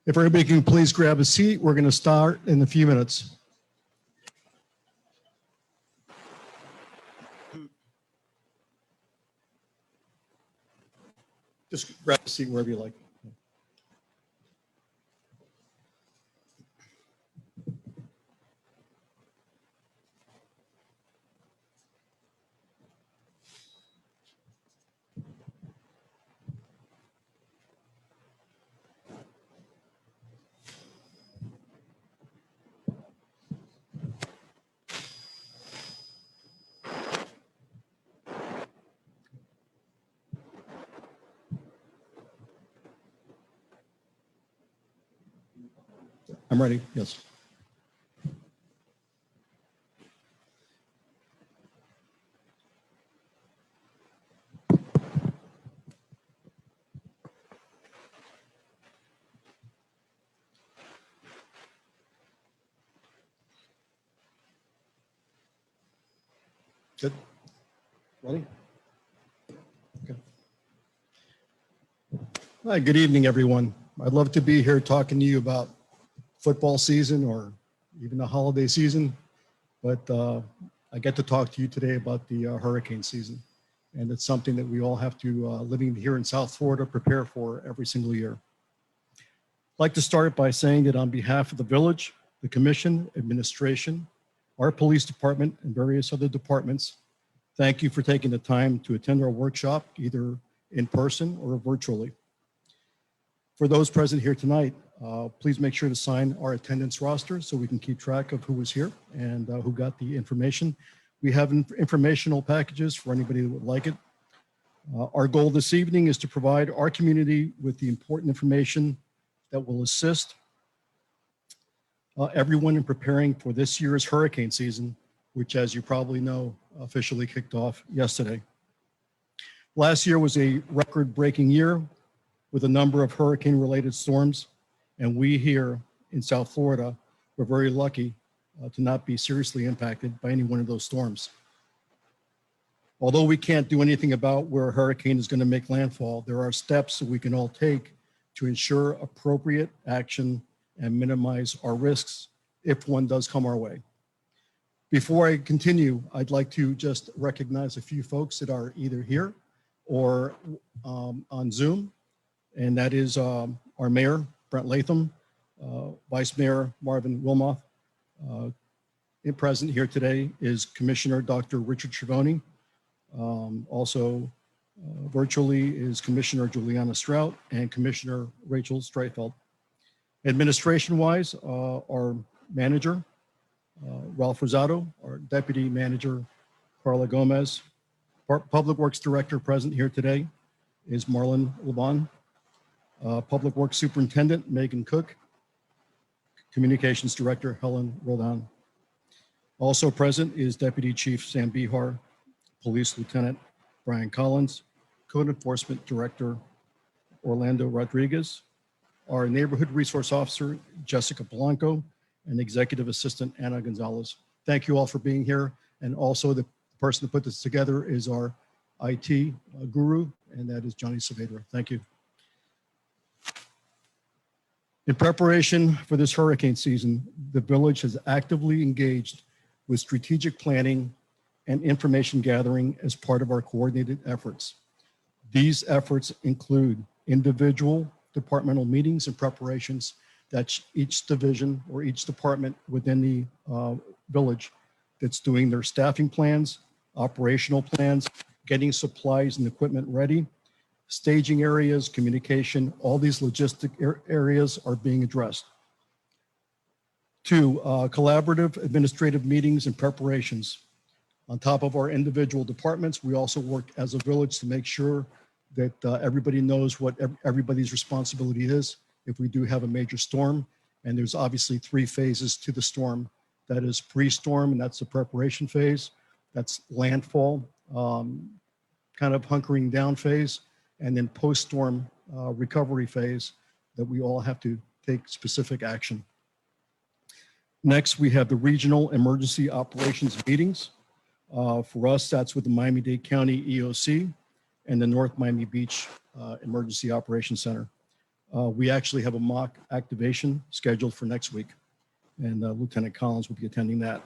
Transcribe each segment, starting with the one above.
If everybody can please grab a seat, we're going to start in a few minutes. Just grab a seat wherever you like. I'm ready, yes. Good. Ready? Okay. Hi, good evening, everyone. I'd love to be here talking to you about football season or even the holiday season, but I get to talk to you today about the hurricane season. And it's something that we all have to, living here in South Florida, prepare for every single year. I'd like to start by saying that on behalf of the village, the commission, administration, our police department, and various other departments, thank you for taking the time to attend our workshop, either in person or virtually. For those present here tonight, please make sure to sign our attendance roster so we can keep track of who was here and who got the information. We have informational packages for anybody that would like it. Our goal this evening is to provide our community with the important information that will assist everyone in preparing for this year's hurricane season, which, as you probably know, officially kicked off yesterday. Last year was a record-breaking year with a number of hurricane-related storms, and we here in South Florida were very lucky to not be seriously impacted by any one of those storms. Although we can't do anything about where a hurricane is going to make landfall, there are steps that we can all take to ensure appropriate action and minimize our risks if one does come our way. Before I continue, I'd like to just recognize a few folks that are either here or on Zoom, and that is our Mayor, Brent Latham, Vice Mayor Marvin Wilmoth. Present here today is Commissioner Dr. Richard Trevoni. Also virtually is Commissioner Juliana Strout and Commissioner Rachel Streitfeld. Administration-wise, our manager, Ralph Rosado, our deputy manager, Carla Gomez. Public Works Director present here today is Marlon Laban. Public Works Superintendent, Megan Cook. Communications Director, Helen Roldan. Also present is Deputy Chief Sam Bihar, Police Lieutenant Brian Collins, Code Enforcement Director Orlando Rodriguez, our Neighborhood Resource Officer, Jessica Polanco, and Executive Assistant Anna Gonzalez. Thank you all for being here. And also the person that put this together is our IT guru, and that is Johnny Saavedra. Thank you. In preparation for this hurricane season, the village has actively engaged with strategic planning and information gathering as part of our coordinated efforts. These efforts include individual departmental meetings and preparations that each division or each department within the village that's doing their staffing plans, operational plans, getting supplies and equipment ready, staging areas, communication, all these logistic areas are being addressed. 2, collaborative administrative meetings and preparations. On top of our individual departments, we also work as a village to make sure that everybody knows what everybody's responsibility is if we do have a major storm. And there's obviously 3 phases to the storm. That is pre-storm, and that's the preparation phase. That's landfall, kind of hunkering down phase, and then post-storm recovery phase that we all have to take specific action. Next, we have the regional emergency operations meetings. For us, that's with the Miami-Dade County EOC and the North Miami Beach Emergency Operations Center. We actually have a mock activation scheduled for next week, and Lieutenant Collins will be attending that.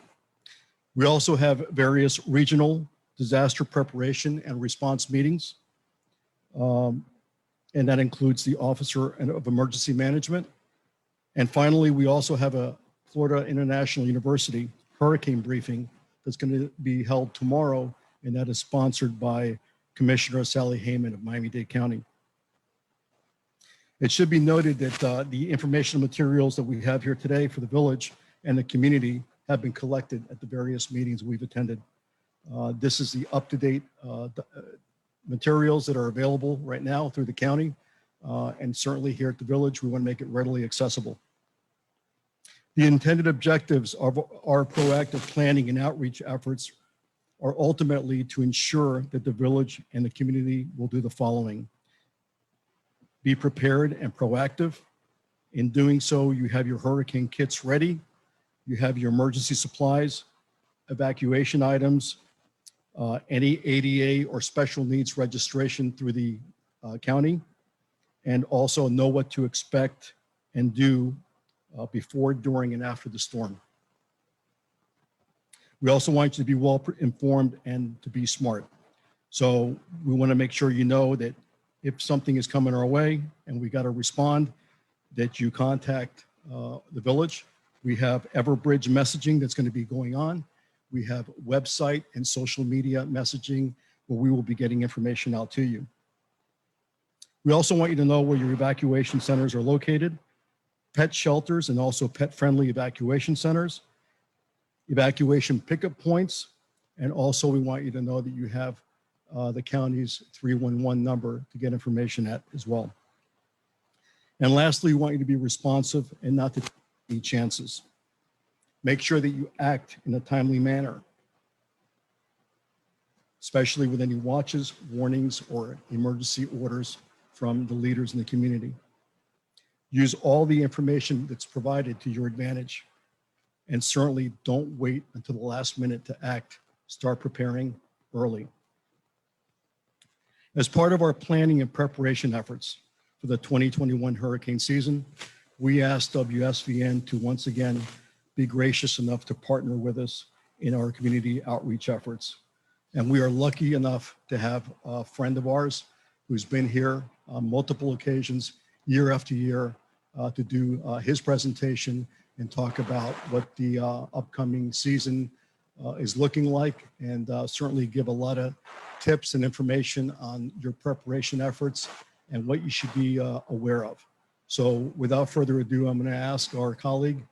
We also have various regional disaster preparation and response meetings, and that includes the Officer of Emergency Management. And finally, we also have a Florida International University hurricane briefing that's going to be held tomorrow, and that is sponsored by Commissioner Sally Hayman of Miami-Dade County. It should be noted that the informational materials that we have here today for the village and the community have been collected at the various meetings we've attended. This is the up-to-date materials that are available right now through the county, and certainly here at the village, we want to make it readily accessible. The intended objectives of our proactive planning and outreach efforts are ultimately to ensure that the village and the community will do the following: be prepared and proactive. In doing so, you have your hurricane kits ready, you have your emergency supplies, evacuation items, any ADA or special needs registration through the county, and also know what to expect and do before, during, and after the storm. We also want you to be well informed and to be smart. So we want to make sure you know that if something is coming our way and we got to respond, that you contact the village. We have Everbridge messaging that's going to be going on. We have website and social media messaging where we will be getting information out to you. We also want you to know where your evacuation centers are located, pet shelters, and also pet-friendly evacuation centers, evacuation pickup points, and also we want you to know that you have the county's 311 number to get information at as well. And lastly, we want you to be responsive and not to take any chances. Make sure that you act in a timely manner, especially with any watches, warnings, or emergency orders from the leaders in the community. Use all the information that's provided to your advantage, and certainly don't wait until the last minute to act. Start preparing early. As part of our planning and preparation efforts for the 2021 hurricane season, we asked WSVN to once again be gracious enough to partner with us in our community outreach efforts. And we are lucky enough to have a friend of ours who's been here on multiple occasions, year after year, to do his presentation and talk about what the upcoming season is looking like, and certainly give a lot of tips and information on your preparation efforts and what you should be aware of. So without further ado, I'm going to ask our colleague,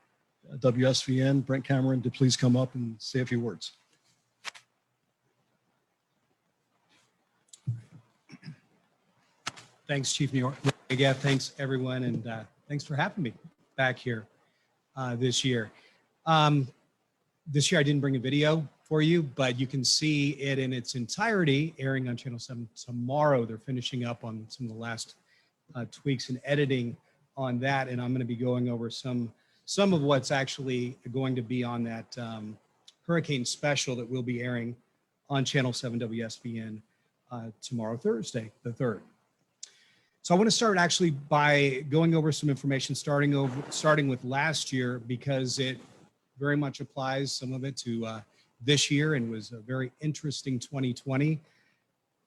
WSVN, Brent Cameron, to please come up and say a few words. Thanks, Chief New York. Again, thanks everyone, and thanks for having me back here this year. This year I didn't bring a video for you, but you can see it in its entirety airing on Channel 7 tomorrow. They're finishing up on some of the last tweaks and editing on that, and I'm going to be going over some of what's actually going to be on that hurricane special that will be airing on Channel 7 WSVN tomorrow, Thursday, the 3rd. So I want to start actually by going over some information starting with last year, because it very much applies, some of it, to this year, and was a very interesting 2020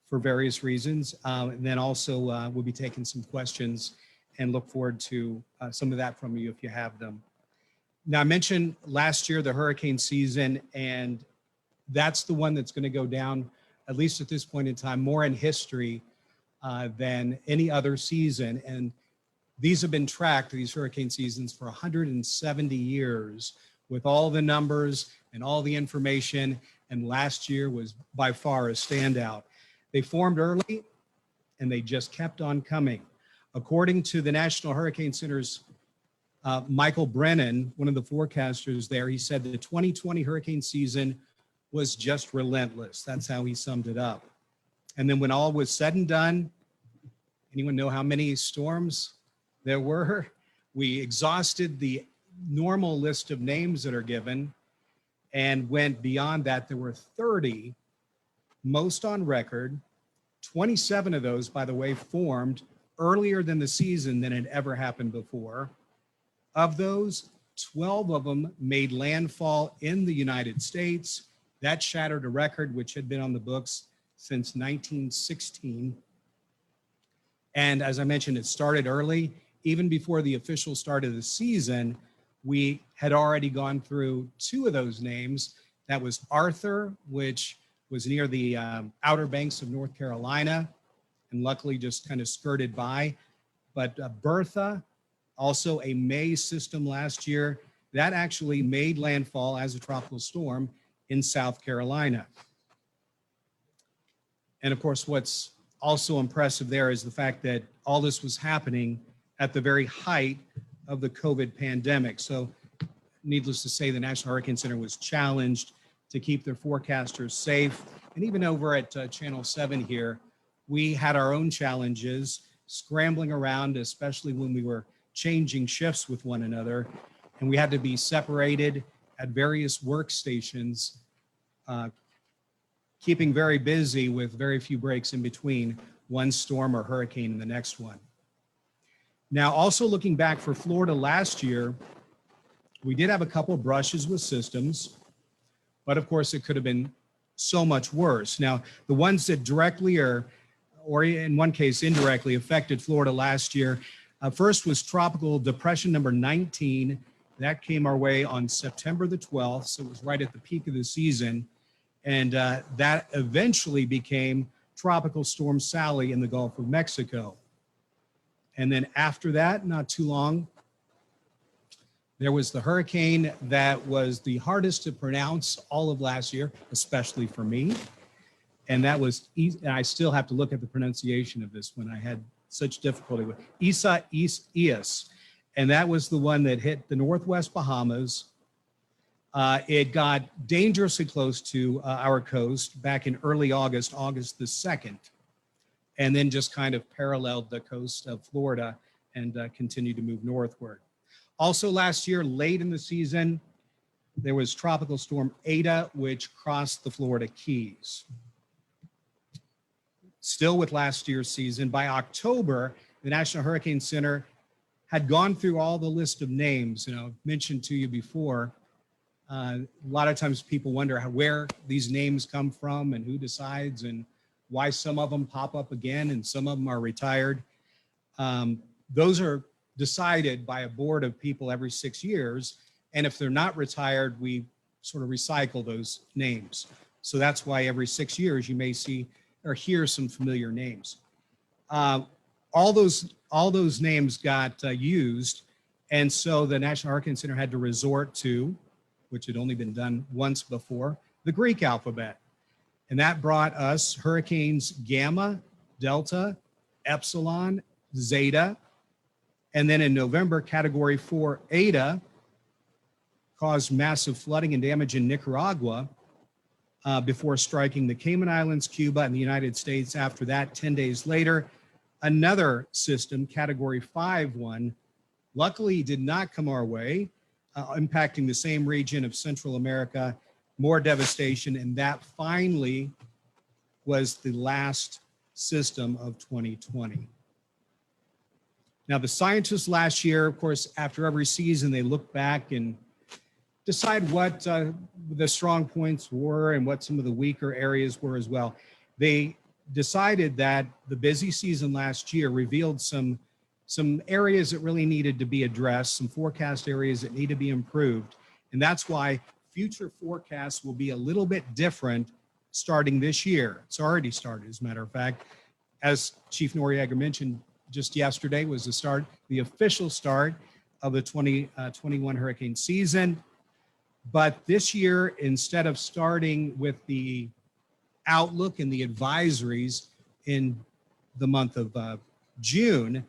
for various reasons. And then also we'll be taking some questions and look forward to some of that from you if you have them. Now, I mentioned last year the hurricane season, and that's the one that's going to go down, at least at this point in time, more in history than any other season. And these have been tracked, these hurricane seasons, for 170 years with all the numbers and all the information. And last year was by far a standout. They formed early and they just kept on coming. According to the National Hurricane Center's Michael Brennan, one of the forecasters there, he said the 2020 hurricane season was just relentless. That's how he summed it up. And then when all was said and done, anyone know how many storms there were? We exhausted the normal list of names that are given and went beyond that. There were 30, most on record. 27 of those, by the way, formed earlier than the season than had ever happened before. Of those, 12 of them made landfall in the United States. That shattered a record which had been on the books since 1916. And as I mentioned, it started early. Even before the official start of the season, we had already gone through 2 of those names. That was Arthur, which was near the Outer Banks of North Carolina, and luckily just kind of skirted by. But Bertha, also a May system last year, that actually made landfall as a tropical storm in South Carolina. And of course, what's also impressive there is the fact that all this was happening at the very height of the COVID pandemic. So needless to say, the National Hurricane Center was challenged to keep their forecasters safe. And even over at Channel 7 here, we had our own challenges scrambling around, especially when we were changing shifts with one another. And we had to be separated at various workstations, keeping very busy with very few breaks in between one storm or hurricane and the next one. Now, also looking back for Florida last year, we did have a couple of brushes with systems, but of course it could have been so much worse. Now, the ones that directly or in one case indirectly affected Florida last year, first was Tropical Depression number 19. That came our way on September the 12th, so it was right at the peak of the season. And that eventually became Tropical Storm Sally in the Gulf of Mexico. And then after that, not too long, there was the hurricane that was the hardest to pronounce all of last year, especially for me. And that was, and I still have to look at the pronunciation of this one. I had such difficulty with Isaias. And that was the one that hit the Northwest Bahamas. It got dangerously close to our coast back in early August, August the 2nd, and then just kind of paralleled the coast of Florida and continued to move northward. Also last year, late in the season, there was Tropical Storm Eta, which crossed the Florida Keys. Still with last year's season, by October, the National Hurricane Center had gone through all the list of names, I've mentioned to you before. A lot of times people wonder where these names come from and who decides and why some of them pop up again and some of them are retired. Those are decided by a board of people every 6 years. And if they're not retired, we sort of recycle those names. So that's why every 6 years you may see or hear some familiar names. All those names got used. And so the National Hurricane Center had to resort to, which had only been done once before, the Greek alphabet. And that brought us hurricanes Gamma, Delta, Epsilon, Zeta, and then in November, Category 4 Eta caused massive flooding and damage in Nicaragua before striking the Cayman Islands, Cuba, and the United States. After that, 10 days later, another system, Category 5 one, luckily did not come our way, impacting the same region of Central America, more devastation, and that finally was the last system of 2020. Now, the scientists last year, of course, after every season, they look back and decide what the strong points were and what some of the weaker areas were as well. They decided that the busy season last year revealed some areas that really needed to be addressed, some forecast areas that need to be improved. And that's why future forecasts will be a little bit different starting this year. It's already started, as a matter of fact. As Chief Noriega mentioned, just yesterday was the official start of the 2021 hurricane season. But this year, instead of starting with the outlook and the advisories in the month of June,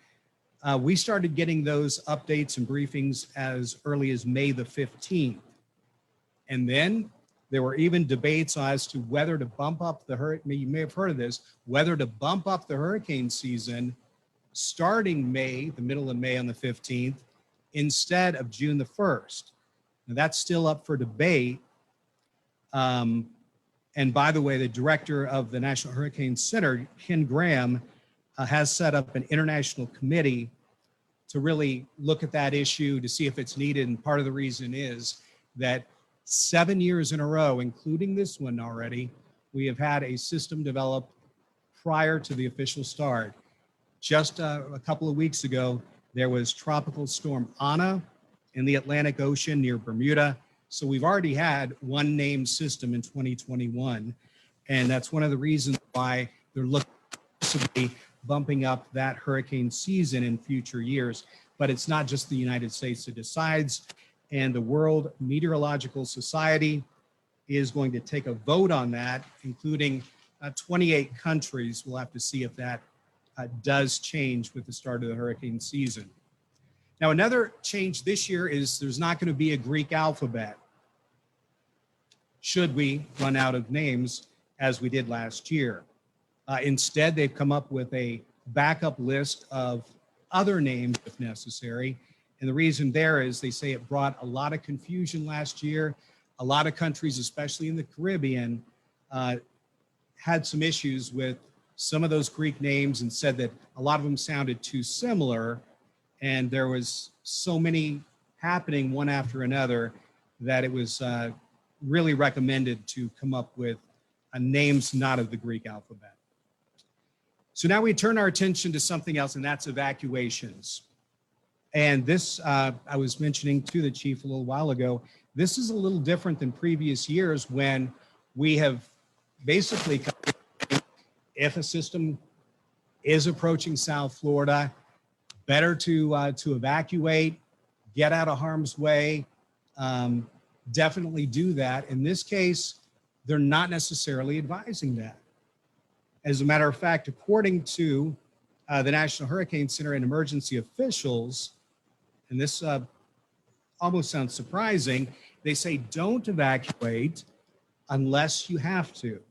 we started getting those updates and briefings as early as May the 15th. And then there were even debates as to whether to bump up the hurricane, you may have heard of this, whether to bump up the hurricane season starting May, the middle of May on the 15th, instead of June the 1st. Now that's still up for debate. And by the way, the director of the National Hurricane Center, Ken Graham, has set up an international committee to really look at that issue to see if it's needed. And part of the reason is that 7 years in a row, including this one already, we have had a system developed prior to the official start. Just a couple of weeks ago, there was Tropical Storm Ana in the Atlantic Ocean near Bermuda. So we've already had one named system in 2021. And that's one of the reasons why they're looking possibly bumping up that hurricane season in future years. But it's not just the United States that decides, and the World Meteorological Society is going to take a vote on that, including 28 countries. We'll have to see if that does change with the start of the hurricane season. Now, another change this year is there's not going to be a Greek alphabet, should we run out of names as we did last year. Instead, they've come up with a backup list of other names if necessary. And the reason there is they say it brought a lot of confusion last year. A lot of countries, especially in the Caribbean, had some issues with some of those Greek names and said that a lot of them sounded too similar. And there was so many happening one after another that it was really recommended to come up with names not of the Greek alphabet. So now we turn our attention to something else, and that's evacuations. And this, I was mentioning to the chief a little while ago, this is a little different than previous years when we have basically, if a system is approaching South Florida, better to evacuate, get out of harm's way, definitely do that. In this case, they're not necessarily advising that. As a matter of fact, according to the National Hurricane Center and emergency officials, and this almost sounds surprising, they say don't evacuate unless you have to.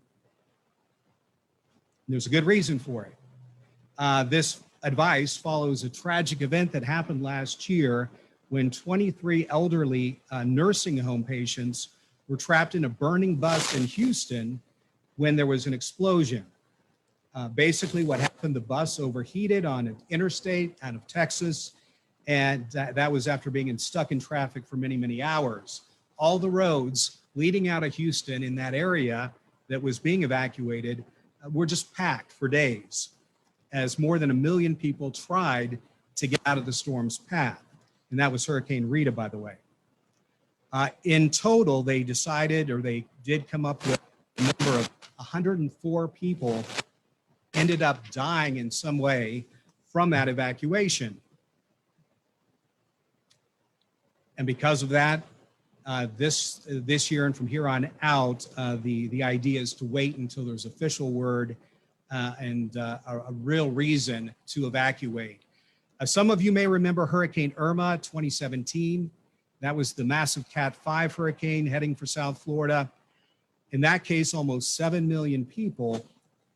There's a good reason for it. This advice follows a tragic event that happened last year when 23 elderly nursing home patients were trapped in a burning bus in Houston when there was an explosion. Basically what happened, the bus overheated on an interstate out of Texas, and that was after being stuck in traffic for many, many hours. All the roads leading out of Houston in that area that was being evacuated were just packed for days, as more than 1 million people tried to get out of the storm's path. And that was Hurricane Rita, by the way. In total, they decided, or they did come up with a number of 104 people ended up dying in some way from that evacuation. And because of that, this year and from here on out, the idea is to wait until there's official word and a real reason to evacuate. Some of you may remember Hurricane Irma 2017. That was the massive Cat 5 hurricane heading for South Florida. In that case, almost 7 million people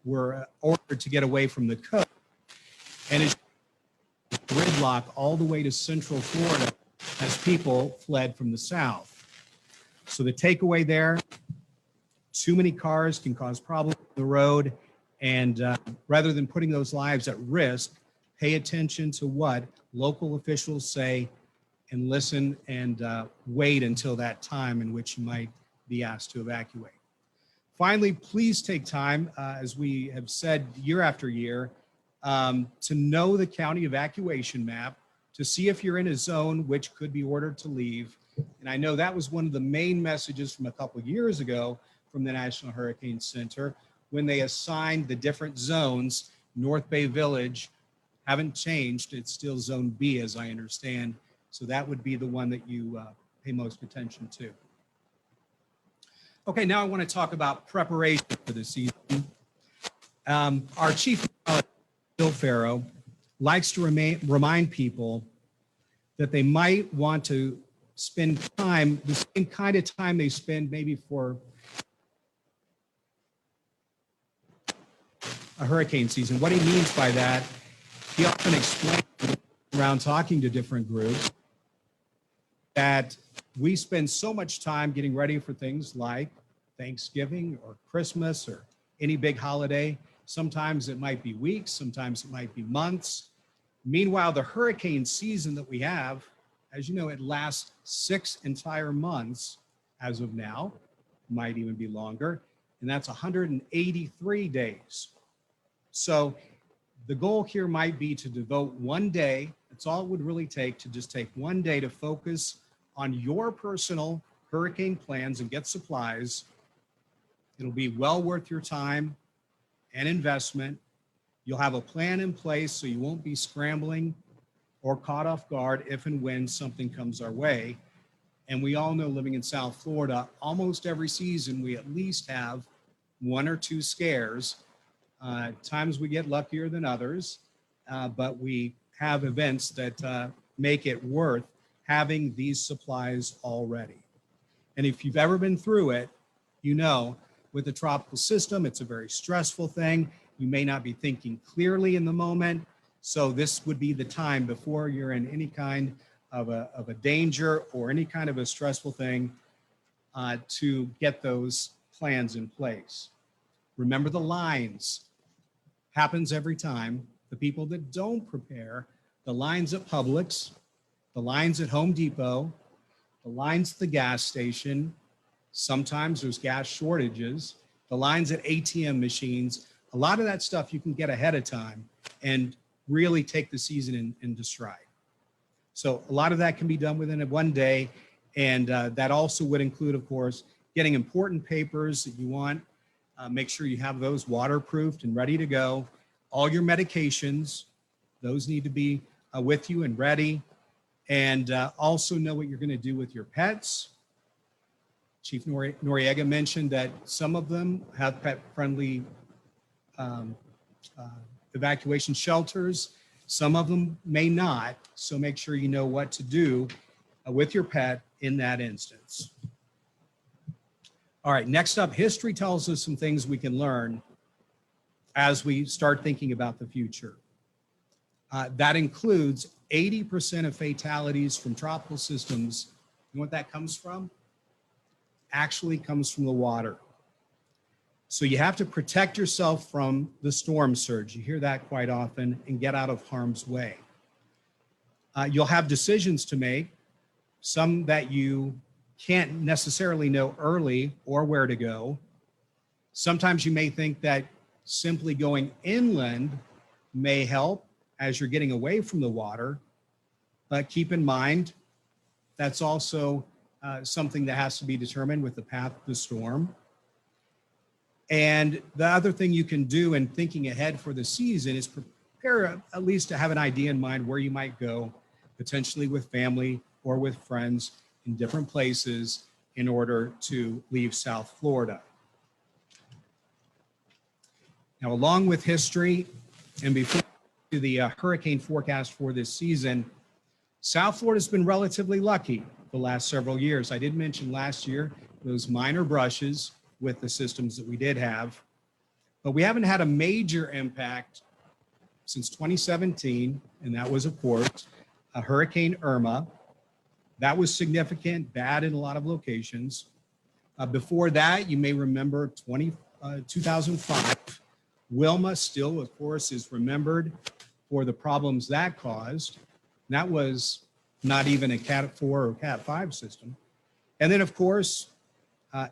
were ordered to get away from the coast. And it's gridlock all the way to Central Florida as people fled from the south. So the takeaway there, too many cars can cause problems on the road. And rather than putting those lives at risk, pay attention to what local officials say and listen and wait until that time in which you might be asked to evacuate. Finally, please take time, as we have said year after year, to know the county evacuation map, to see if you're in a zone which could be ordered to leave. And I know that was one of the main messages from a couple of years ago from the National Hurricane Center when they assigned the different zones. North Bay Village haven't changed. It's still Zone B, as I understand. So that would be the one that you pay most attention to. Okay, now I want to talk about preparation for the season. Our chief, Bill Farrow, likes to remind people that they might want to spend time, the same kind of time they spend maybe for a hurricane season. What he means by that, he often explains around talking to different groups that we spend so much time getting ready for things like Thanksgiving or Christmas or any big holiday, Sometimes it might be weeks, sometimes it might be months. Meanwhile, the hurricane season that we have, as you know, it lasts 6 entire months as of now, might even be longer, and that's 183 days. So the goal here might be to devote one day, that's all it would really take, to just take one day to focus on your personal hurricane plans and get supplies. It'll be well worth your time and investment. You'll have a plan in place so you won't be scrambling or caught off guard if and when something comes our way. And we all know, living in South Florida, almost every season we at least have 1 or 2 scares. Times we get luckier than others, but we have events that make it worth having these supplies already. And if you've ever been through it, you know, with a tropical system, it's a very stressful thing. You may not be thinking clearly in the moment. So this would be the time before you're in any kind of a danger or any kind of a stressful thing to get those plans in place. Remember, the lines happens every time. The people that don't prepare, the lines at Publix, the lines at Home Depot, the lines at the gas station, sometimes there's gas shortages, the lines at ATM machines, a lot of that stuff you can get ahead of time and really take the season into stride. So a lot of that can be done within one day. And that also would include, of course, getting important papers that you want. Make sure you have those waterproofed and ready to go. All your medications, those need to be with you and ready. And also know what you're going to do with your pets. Chief Noriega mentioned that some of them have pet-friendly evacuation shelters. Some of them may not. So make sure you know what to do with your pet in that instance. All right, next up, history tells us some things we can learn as we start thinking about the future. That includes 80% of fatalities from tropical systems. You know what that comes from? Actually comes from the water. So you have to protect yourself from the storm surge. You hear that quite often, and get out of harm's way. You'll have decisions to make, some that you can't necessarily know early or where to go. Sometimes you may think that simply going inland may help as you're getting away from the water, but keep in mind that's also something that has to be determined with the path of the storm. And the other thing you can do in thinking ahead for the season is prepare at least to have an idea in mind where you might go, potentially with family or with friends in different places in order to leave South Florida. Now, along with history and before the hurricane forecast for this season, South Florida's been relatively lucky the last several years. I did mention last year those minor brushes with the systems that we did have, but we haven't had a major impact since 2017, and that was, of course, Hurricane Irma. That was significant, bad in a lot of locations. Before that, you may remember 2005. Wilma still, of course, is remembered for the problems that caused. That was not even a Cat 4 or Cat 5 system. And then, of course,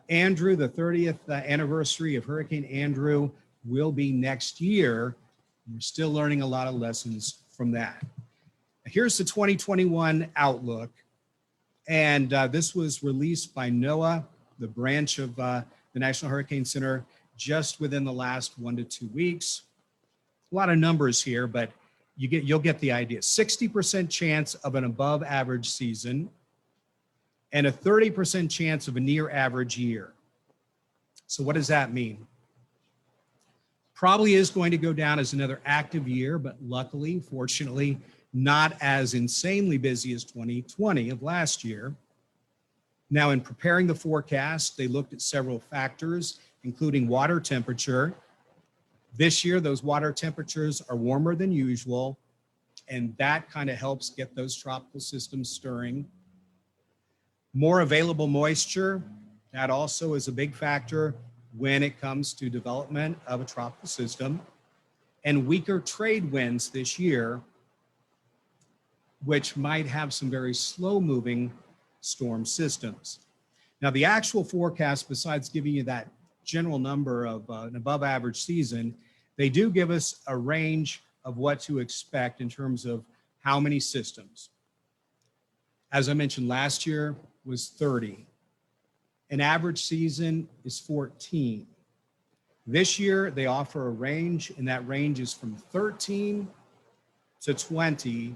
Andrew, the 30th anniversary of Hurricane Andrew will be next year. We're still learning a lot of lessons from that. Here's the 2021 outlook. And this was released by NOAA, the branch of the National Hurricane Center, just within the last 1 to 2 weeks. A lot of numbers here, but you'll get the idea. 60% chance of an above average season and a 30% chance of a near average year. So what does that mean? Probably is going to go down as another active year, but luckily, fortunately, not as insanely busy as 2020 of last year. Now, in preparing the forecast, they looked at several factors, including water temperature. This year, those water temperatures are warmer than usual, and that kind of helps get those tropical systems stirring. More available moisture, that also is a big factor. when it comes to development of a tropical system, and weaker trade winds this year, which might have some very slow-moving storm systems. Now, the actual forecast, besides giving you that general number of an above average season, they do give us a range of what to expect in terms of how many systems. As I mentioned, last year was 30. An average season is 14. This year, they offer a range, and that range is from 13 to 20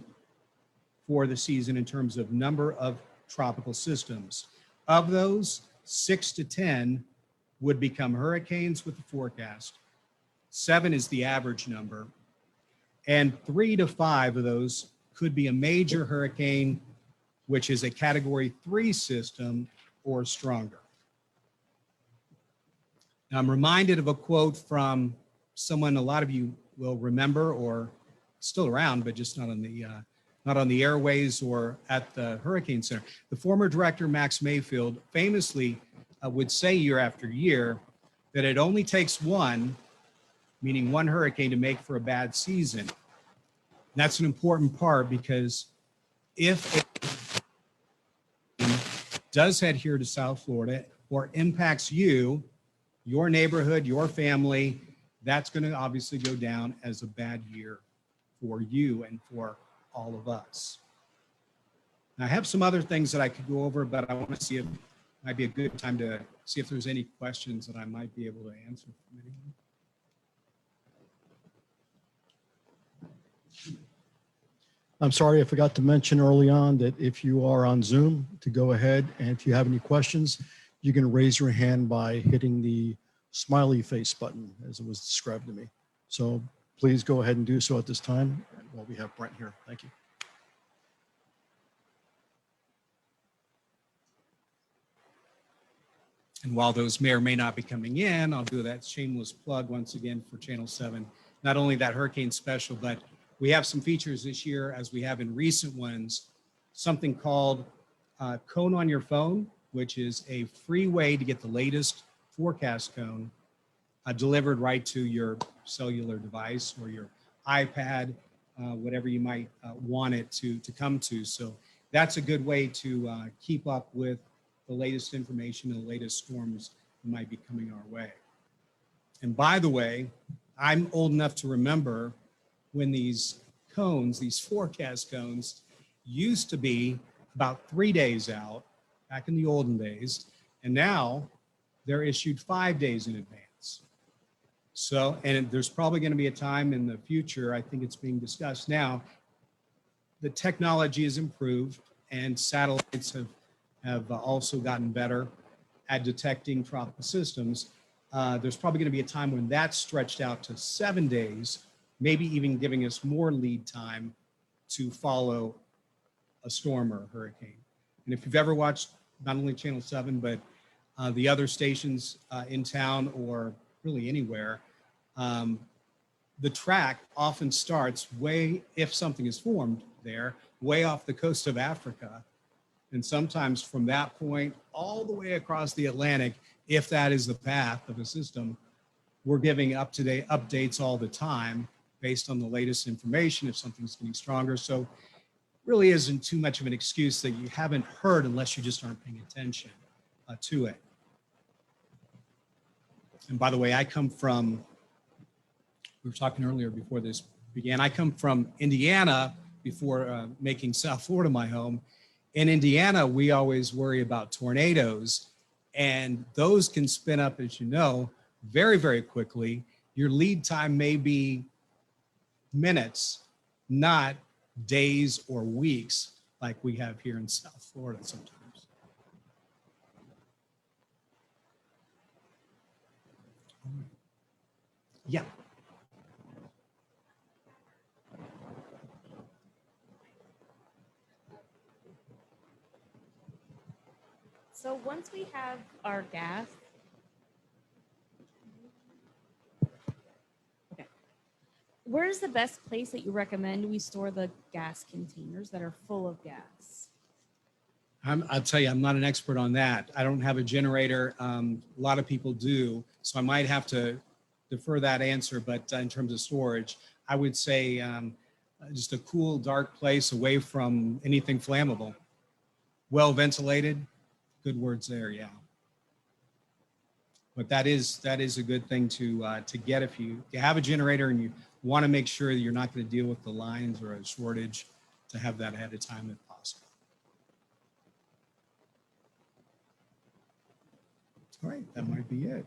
for the season in terms of number of tropical systems. Of those, 6 to 10 would become hurricanes with the forecast. 7 is the average number. And 3 to 5 of those could be a major hurricane, which is a Category 3 system or stronger. Now, I'm reminded of a quote from someone a lot of you will remember, or still around, but just not on the airways or at the Hurricane Center. The former director, Max Mayfield, famously would say year after year that it only takes one, meaning one hurricane, to make for a bad season. And that's an important part, because if it does head here to South Florida or impacts you, your neighborhood, your family, that's going to obviously go down as a bad year for you and for all of us. Now, I have some other things that I could go over, but I want to see if it might be a good time to see if there's any questions that I might be able to answer from anyone. I'm sorry, I forgot to mention early on that if you are on Zoom, to go ahead, and if you have any questions, you can raise your hand by hitting the smiley face button, as it was described to me. So please go ahead and do so at this time while we have Brent here. Thank you. And while those may or may not be coming in, I'll do that shameless plug once again for Channel 7. Not only that hurricane special, but we have some features this year, as we have in recent ones, something called Cone on Your Phone, which is a free way to get the latest forecast cone delivered right to your cellular device or your iPad, whatever you might want it to come to. So that's a good way to keep up with the latest information and the latest storms that might be coming our way. And by the way, I'm old enough to remember when these cones, these forecast cones, used to be about 3 days out back in the olden days, and now they're issued 5 days in advance. So, and there's probably going to be a time in the future, I think it's being discussed now, the technology has improved and satellites have also gotten better at detecting tropical systems. There's probably going to be a time when that's stretched out to 7 days, maybe even giving us more lead time to follow a storm or a hurricane. And if you've ever watched not only Channel 7, but the other stations in town or really anywhere, the track often starts way, if something is formed there, way off the coast of Africa. And sometimes from that point all the way across the Atlantic, if that is the path of a system, we're giving up-to-date updates all the time based on the latest information if something's getting stronger. So really isn't too much of an excuse that you haven't heard unless you just aren't paying attention to it. And by the way, I come from, we were talking earlier before this began, I come from Indiana before making South Florida my home. In Indiana, we always worry about tornadoes, and those can spin up, as you know, very, very quickly. Your lead time may be minutes, not days or weeks like we have here in South Florida sometimes. Yeah. So once we have our gas, okay, where's the best place that you recommend we store the gas containers that are full of gas? I'll tell you, I'm not an expert on that. I don't have a generator. A lot of people do, so I might have to defer that answer. But in terms of storage, I would say just a cool, dark place away from anything flammable. Well ventilated, good words there, yeah. But that is a good thing to get if you have a generator and you want to make sure that you're not going to deal with the lines or a shortage, to have that ahead of time if possible. All right, that might be it.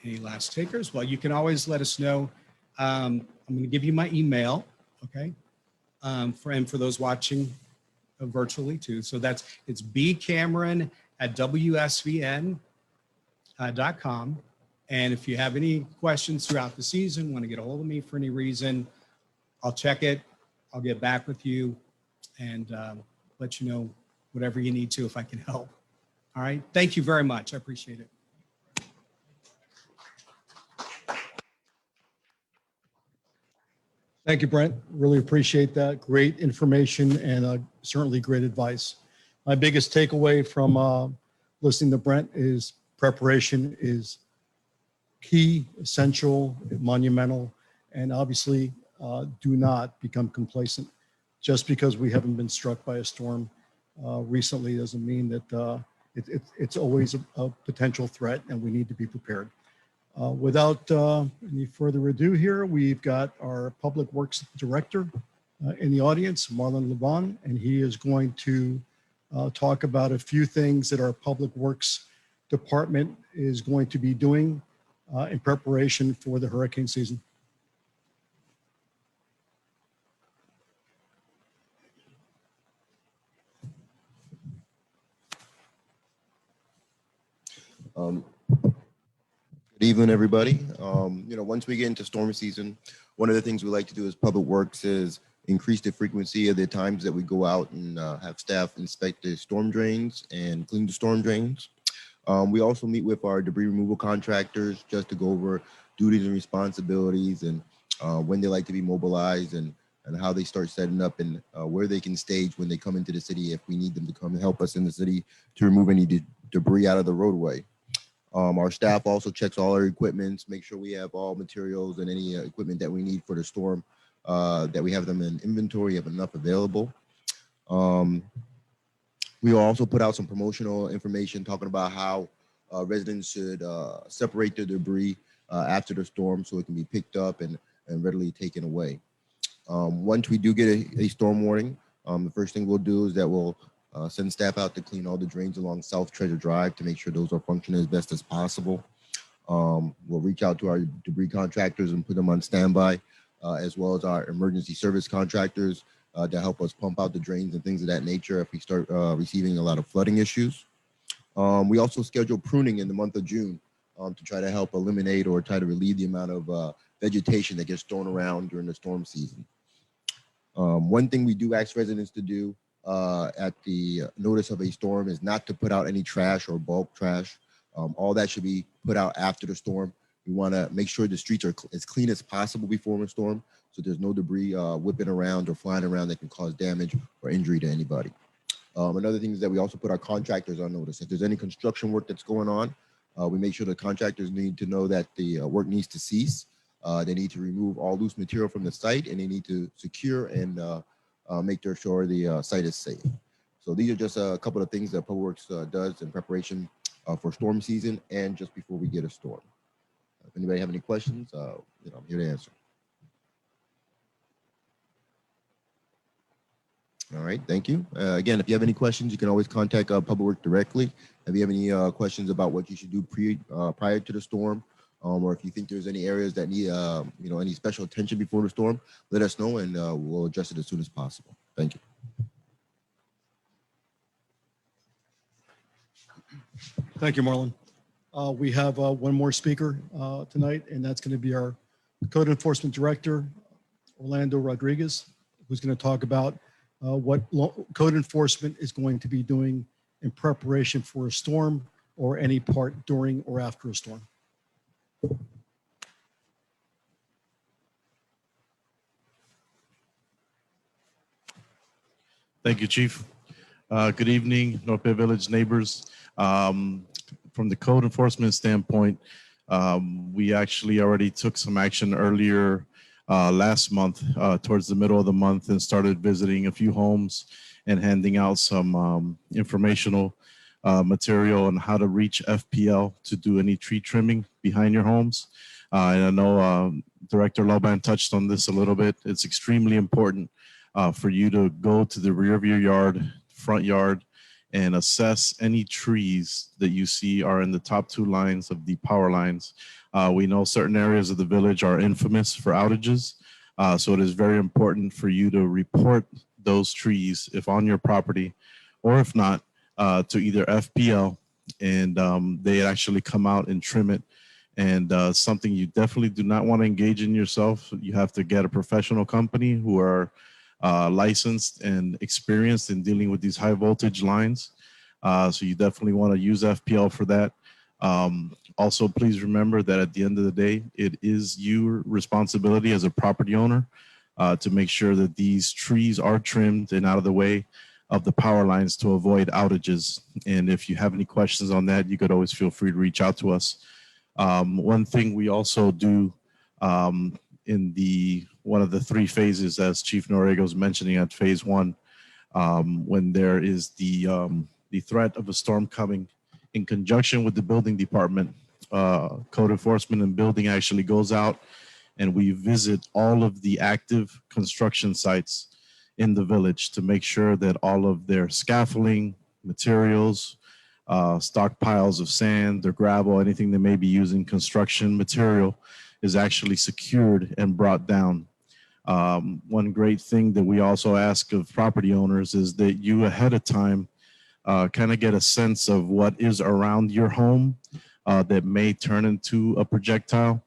Any last takers? Well, you can always let us know. I'm going to give you my email, okay? For those watching virtually too. So it's bcameron@WSVN.com. And if you have any questions throughout the season, want to get a hold of me for any reason, I'll check it. I'll get back with you and let you know whatever you need to if I can help. All right. Thank you very much. I appreciate it. Thank you, Brent. Really appreciate that. Great information and certainly great advice. My biggest takeaway from listening to Brent is preparation is key, essential, monumental, and obviously do not become complacent. Just because we haven't been struck by a storm recently doesn't mean that it's always a potential threat, and we need to be prepared. Without any further ado here, we've got our Public Works Director in the audience, Marlon Levon, and he is going to talk about a few things that our Public Works Department is going to be doing in preparation for the hurricane season. Good evening, everybody. Once we get into storm season, one of the things we like to do as Public Works is increase the frequency of the times that we go out and have staff inspect the storm drains and clean the storm drains. We also meet with our debris removal contractors just to go over duties and responsibilities and when they like to be mobilized and how they start setting up and where they can stage when they come into the city if we need them to come and help us in the city to remove any debris out of the roadway. Our staff also checks all our equipment, make sure we have all materials and any equipment that we need for the storm, that we have them in inventory, have enough available. We also put out some promotional information talking about how residents should separate their debris after the storm so it can be picked up and readily taken away. Once we do get a storm warning, the first thing we'll do is that we'll send staff out to clean all the drains along South Treasure Drive to make sure those are functioning as best as possible. We'll reach out to our debris contractors and put them on standby, as well as our emergency service contractors to help us pump out the drains and things of that nature if we start receiving a lot of flooding issues. We also schedule pruning in the month of June to try to help eliminate or try to relieve the amount of vegetation that gets thrown around during the storm season. One thing we do ask residents to do at the notice of a storm is not to put out any trash or bulk trash. All that should be put out after the storm. We want to make sure the streets are as clean as possible before a storm, so there's no debris whipping around or flying around that can cause damage or injury to anybody. Another thing is that we also put our contractors on notice. If there's any construction work that's going on, we make sure the contractors need to know that the work needs to cease. They need to remove all loose material from the site, and they need to secure and make sure the site is safe. So these are just a couple of things that Public Works does in preparation for storm season and just before we get a storm. If anybody have any questions, I'm here to answer. All right, thank you. Again, if you have any questions, you can always contact Public Works directly. If you have any questions about what you should do prior to the storm, or if you think there's any areas that need any special attention before the storm, let us know and we'll address it as soon as possible. Thank you. Thank you, Marlon. We have one more speaker tonight, and that's going to be our Code Enforcement Director, Orlando Rodriguez, who's going to talk about what code enforcement is going to be doing in preparation for a storm or any part during or after a storm. Thank you, Chief. Good evening, North Bay Village neighbors. From the code enforcement standpoint, we actually already took some action earlier last month, towards the middle of the month, and started visiting a few homes and handing out some informational material on how to reach FPL to do any tree trimming behind your homes. And I know Director Loban touched on this a little bit. It's extremely important for you to go to the rear of your yard, front yard, and assess any trees that you see are in the top 2 lines of the power lines. We know certain areas of the village are infamous for outages, so it is very important for you to report those trees if on your property, or if not, to either FPL, and they actually come out and trim it. And something you definitely do not want to engage in yourself. You have to get a professional company who are licensed and experienced in dealing with these high voltage lines. So you definitely want to use FPL for that. Also, please remember that at the end of the day, it is your responsibility as a property owner to make sure that these trees are trimmed and out of the way of the power lines to avoid outages. And if you have any questions on that, you could always feel free to reach out to us. One thing we also do in one of the 3 phases, as Chief Noriega was mentioning at phase 1, when there is the threat of a storm coming, in conjunction with the building department, code enforcement and building actually goes out and we visit all of the active construction sites in the village to make sure that all of their scaffolding, materials, stockpiles of sand or gravel, anything they may be using construction material, is actually secured and brought down. One great thing that we also ask of property owners is that you ahead of time kind of get a sense of what is around your home that may turn into a projectile.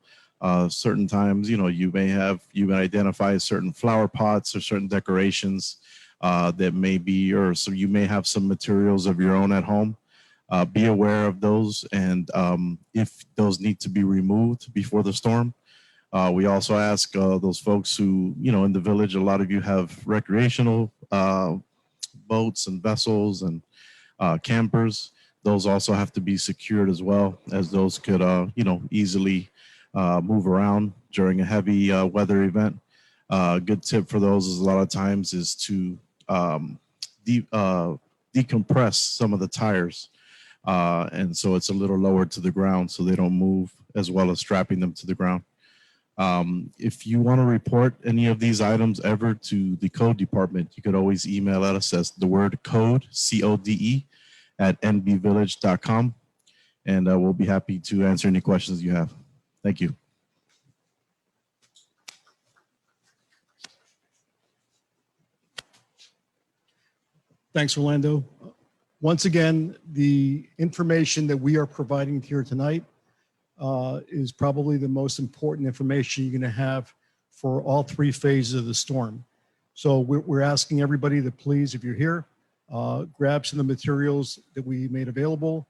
Certain times, you may identify certain flower pots or certain decorations that may be, or so you may have some materials of your own at home. Be aware of those, and if those need to be removed before the storm. We also ask those folks who, in the village, a lot of you have recreational boats and vessels and campers. Those also have to be secured as well, as those could, easily move around during a heavy weather event. A good tip for those is a lot of times is to decompress some of the tires. And so it's a little lower to the ground so they don't move, as well as strapping them to the ground. If you want to report any of these items ever to the code department, you could always email us as the word code, CODE, at nbvillage.com. And we'll be happy to answer any questions you have. Thank you. Thanks, Orlando. Once again, the information that we are providing here tonight is probably the most important information you're going to have for all 3 phases of the storm. So we're asking everybody to please, if you're here, grab some of the materials that we made available.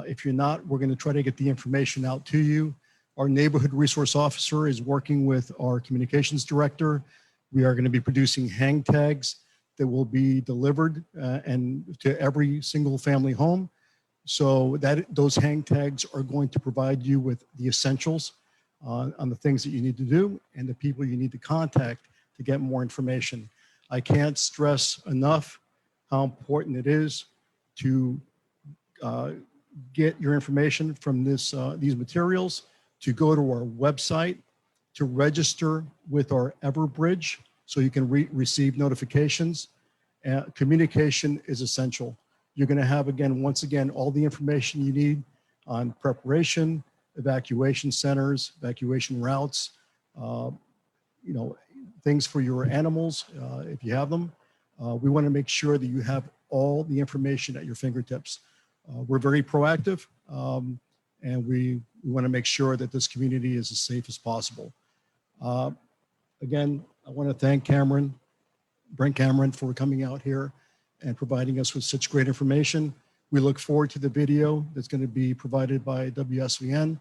If you're not, we're going to try to get the information out to you. Our neighborhood resource officer is working with our communications director. We are going to be producing hang tags that will be delivered and to every single family home. So those hang tags are going to provide you with the essentials on the things that you need to do and the people you need to contact to get more information. I can't stress enough how important it is to get your information from these materials, to go to our website, to register with our Everbridge so you can receive notifications. Communication is essential. You're going to have, once again, all the information you need on preparation, evacuation centers, evacuation routes, things for your animals, if you have them. We want to make sure that you have all the information at your fingertips. We're very proactive, and we want to make sure that this community is as safe as possible. Again, I want to thank Brent Cameron, for coming out here and providing us with such great information. We look forward to the video that's going to be provided by WSVN.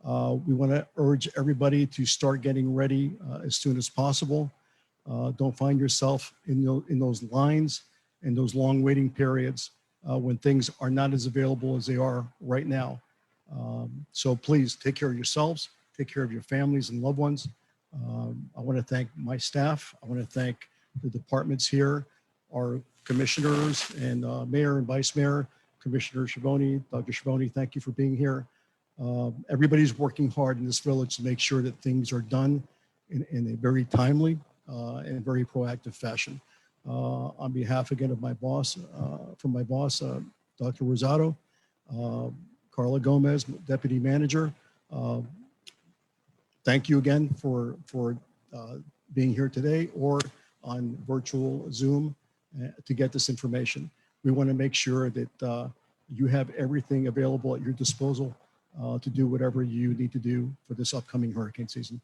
We want to urge everybody to start getting ready as soon as possible. Don't find yourself in those lines and those long waiting periods when things are not as available as they are right now. So please take care of yourselves, take care of your families and loved ones. I want to thank my staff. I want to thank the departments here, our commissioners and mayor and vice mayor, Commissioner Schiavone, Dr. Schiavone, thank you for being here. Everybody's working hard in this village to make sure that things are done in a very timely and very proactive fashion. On behalf again of my boss, Dr. Rosado, Carla Gomez, Deputy Manager, thank you again for being here today or on virtual Zoom to get this information. We want to make sure that you have everything available at your disposal to do whatever you need to do for this upcoming hurricane season.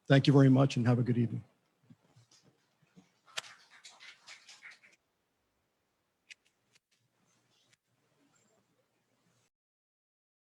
Thank you very much and have a good evening.